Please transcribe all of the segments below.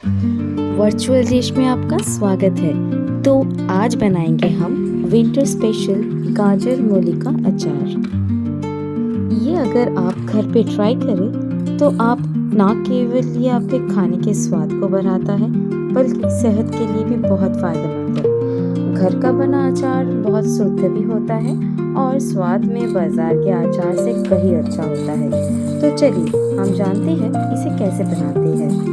Virtual dish में आपका स्वागत है। तो आज बनाएंगे हम विंटर स्पेशल गाजर मूली का अचार। ये अगर आप घर पे ट्राई करें तो आप ना केवल ये आपके खाने के स्वाद को बढ़ाता है बल्कि सेहत के लिए भी बहुत फायदेमंद है। घर का बना अचार बहुत शुद्ध भी होता है और स्वाद में बाजार के अचार से कहीं अच्छा होता है। तो चलिए हम जानते हैं इसे कैसे बनाते हैं।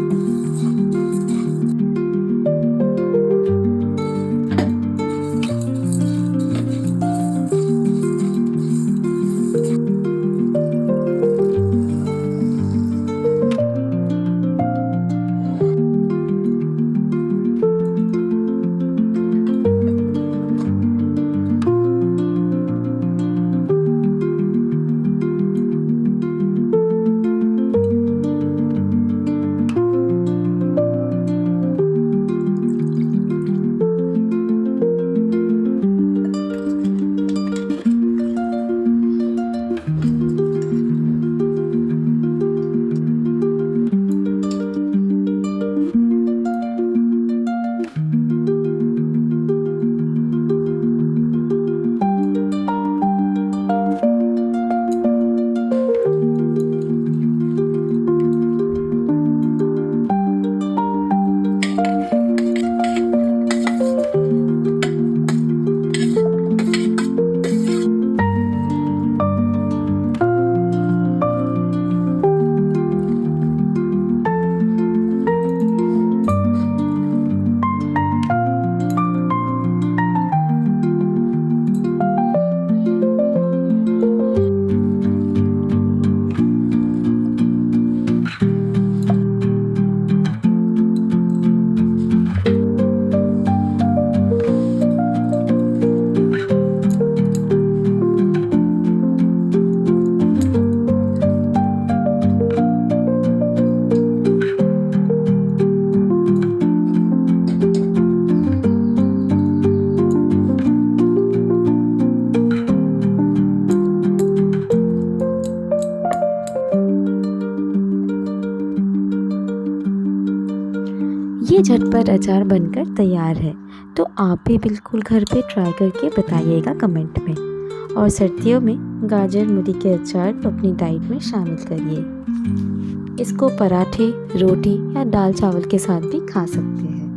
ये झटपट अचार बनकर तैयार है। तो आप भी बिल्कुल घर पे ट्राई करके बताइएगा कमेंट में। और सर्दियों में गाजर मूली के अचार को अपनी डाइट में शामिल करिए। इसको पराठे, रोटी या दाल चावल के साथ भी खा सकते हैं।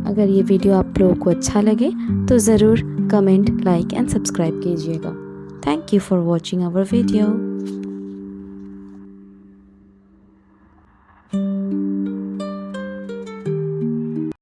अगर ये वीडियो आप लोगों को अच्छा लगे तो ज़रूर कमेंट, लाइक एंड सब्सक्राइब कीजिएगा। Thank you for watching our video.